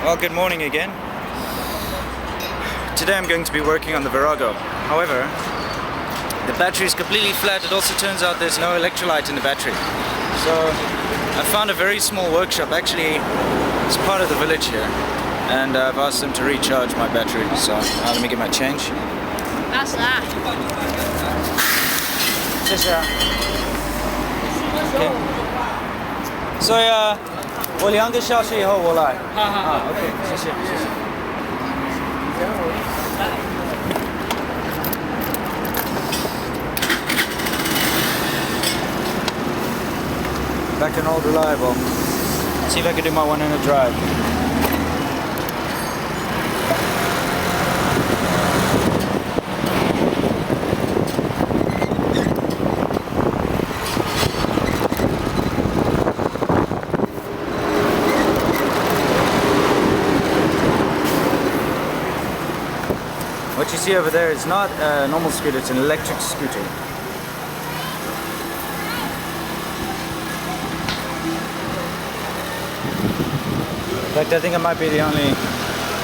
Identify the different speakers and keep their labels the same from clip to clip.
Speaker 1: Well, good morning again. Today I'm going to be working on the Virago. However, the battery is completely flat. It also turns out there's no electrolyte in the battery. So I found a very small workshop, actually it's part of the village here, and I've asked them to recharge my battery. So let me get my change.
Speaker 2: 80啊。
Speaker 1: 谢谢啊。Okay. 所以我2个小时以后我来。好 OK， 谢谢。Back and old reliable. See if I can do my one in a drive. What you see over there is not a normal scooter, it's an electric scooter. In fact, I think I might be the only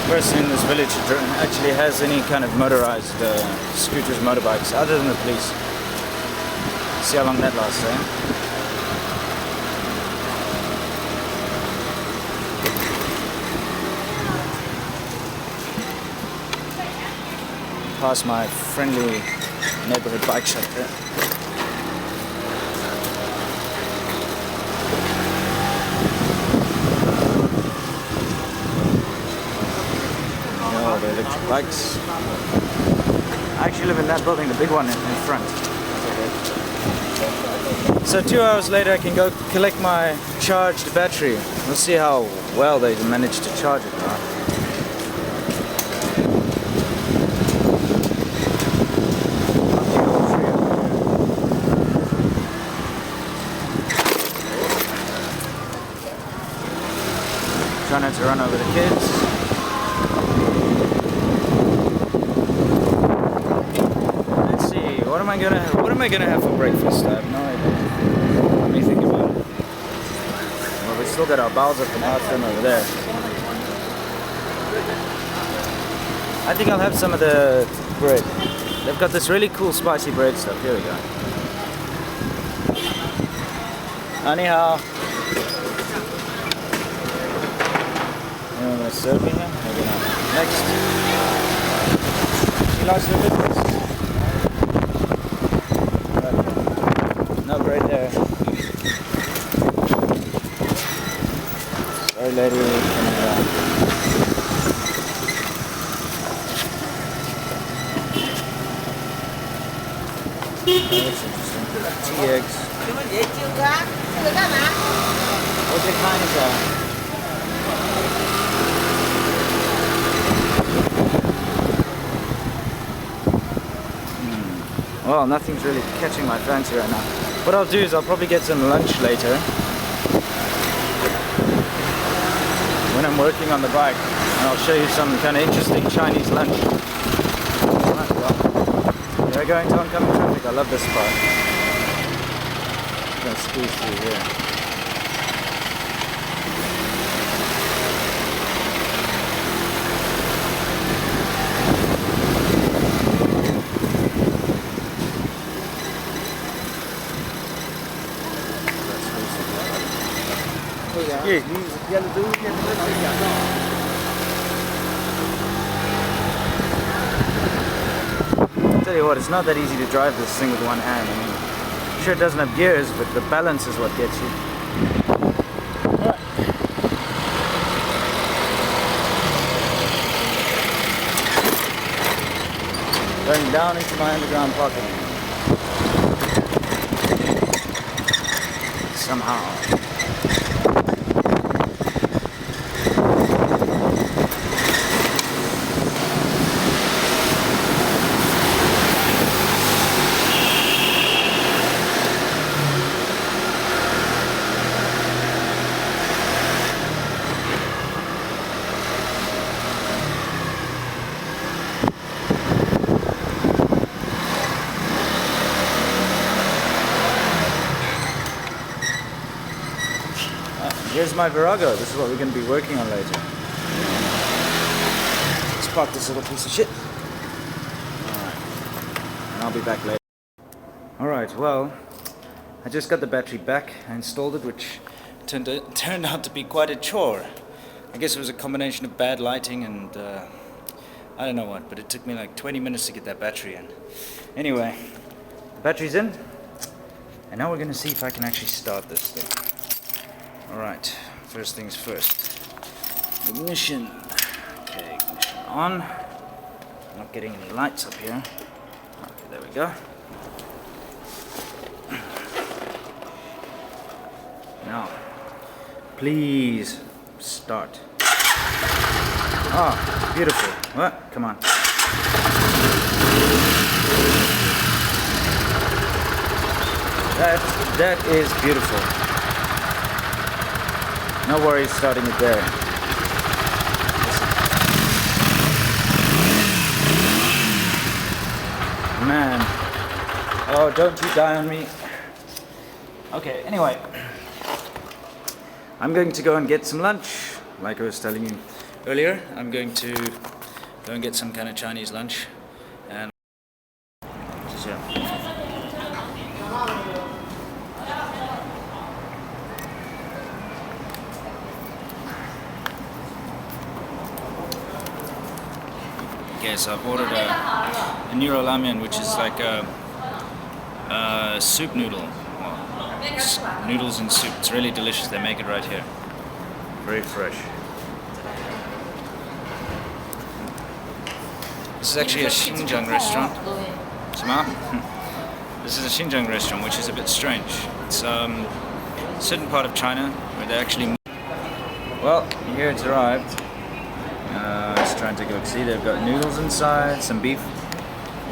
Speaker 1: person in this village who actually has any kind of motorized scooters, motorbikes, other than the police. See how long that lasts, eh? Past my friendly neighborhood bike shop there. Oh, the electric bikes. I actually live in that building, the big one in front. So 2 hours later I can go collect my charged battery. We'll see how well they managed to charge it now. Try not to run over the kids. Let's see, what am I gonna have for breakfast? I have no idea. Let me think about it. Well, we still got our balza from last time over there. I think I'll have some of the bread. They've got this really cool spicy bread stuff. Here we go. Anyhow. I'm going to serve me here? Maybe not. Next. She likes the business. No bread there. Sorry lady, coming around. Oh, that's interesting. 2 eggs. What's your kind of that? Well, nothing's really catching my fancy right now. What I'll do is I'll probably get some lunch later when I'm working on the bike, and I'll show you some kind of interesting Chinese lunch. Right, well, here I go into oncoming traffic. I love this part. I'm going to squeeze through here. I'll tell you what, it's not that easy to drive this thing with one hand. I mean, sure it doesn't have gears, but the balance is what gets you. Right. Going down into my underground parking. Somehow. Here's my Virago. This is what we're going to be working on later. park this little piece of shit. Alright, and I'll be back later. Alright, well, I just got the battery back. I installed it, which turned out to be quite a chore. I guess it was a combination of bad lighting and I don't know what, but it took me like 20 minutes to get that battery in. Anyway, the battery's in, and now we're going to see if I can actually start this thing. Alright, first things first. Ignition. Okay, ignition on. Not getting any lights up here. Okay, there we go. Now, please start. Oh, beautiful. What? Come on. That is beautiful. No worries starting it there. Man. Oh, don't you die on me. Okay, anyway. I'm going to go and get some lunch. Like I was telling you earlier, I'm going to go and get some kind of Chinese lunch. And so, okay, so I've ordered a Nero Ramen, which is like a soup noodle. Well, noodles and soup. It's really delicious. They make it right here. Very fresh. This is actually a Xinjiang restaurant. This is a Xinjiang restaurant, which is a bit strange. It's a certain part of China where they actually... Well, here it's arrived. Let's try and take a look. See, they've got noodles inside, some beef.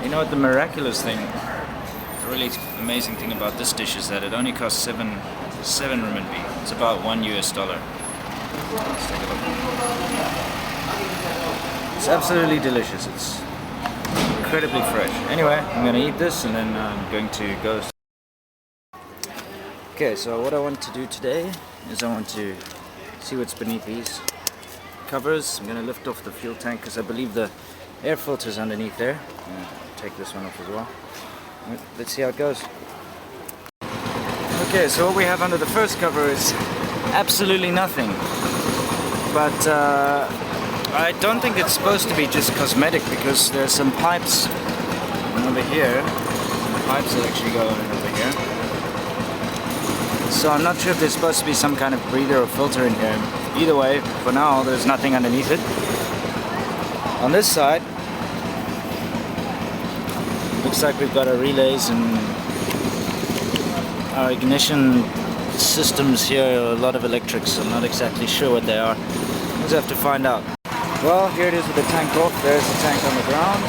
Speaker 1: You know what the miraculous thing, the really amazing thing about this dish is that it only costs 7 renminbi. It's about $1 US. Let's take a look. It's absolutely delicious. It's incredibly fresh. Anyway, I'm going to eat this and then I'm going to go. Okay, so what I want to do today is I want to see what's beneath these covers. I'm going to lift off the fuel tank because I believe the air filter is underneath there. Take this one off as well. Let's see how it goes. Okay, so what we have under the first cover is absolutely nothing. But I don't think it's supposed to be just cosmetic because there's some pipes over here. Some pipes that actually go over here. So I'm not sure if there's supposed to be some kind of breather or filter in here. Either way, for now, there's nothing underneath it. On this side, looks like we've got our relays and our ignition systems here, a lot of electrics. I'm not exactly sure what they are. We'll just have to find out. Well, here it is with the tank off. There's the tank on the ground.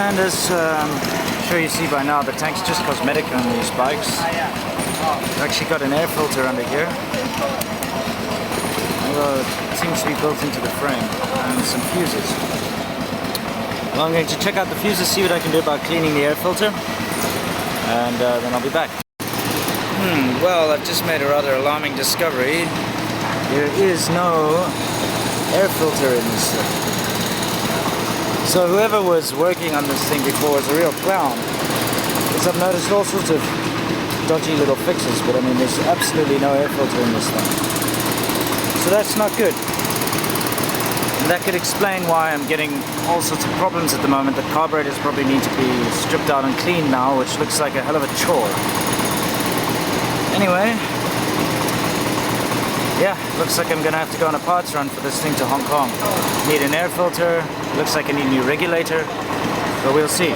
Speaker 1: And as I'm sure you see by now, the tank's just cosmetic on these bikes. I've actually got an air filter under here. Although it seems to be built into the frame. And some fuses. Well, I'm going to check out the fuses, see what I can do about cleaning the air filter. And then I'll be back. Well, I've just made a rather alarming discovery. There is no air filter in this thing. So whoever was working on this thing before was a real clown. Because I've noticed all sorts of dodgy little fixes, but I mean there's absolutely no air filter in this thing. So that's not good. And that could explain why I'm getting all sorts of problems at the moment. The carburetors probably need to be stripped out and cleaned now, which looks like a hell of a chore. Anyway, yeah, looks like I'm gonna have to go on a parts run for this thing to Hong Kong. Need an air filter, looks like I need a new regulator, but we'll see.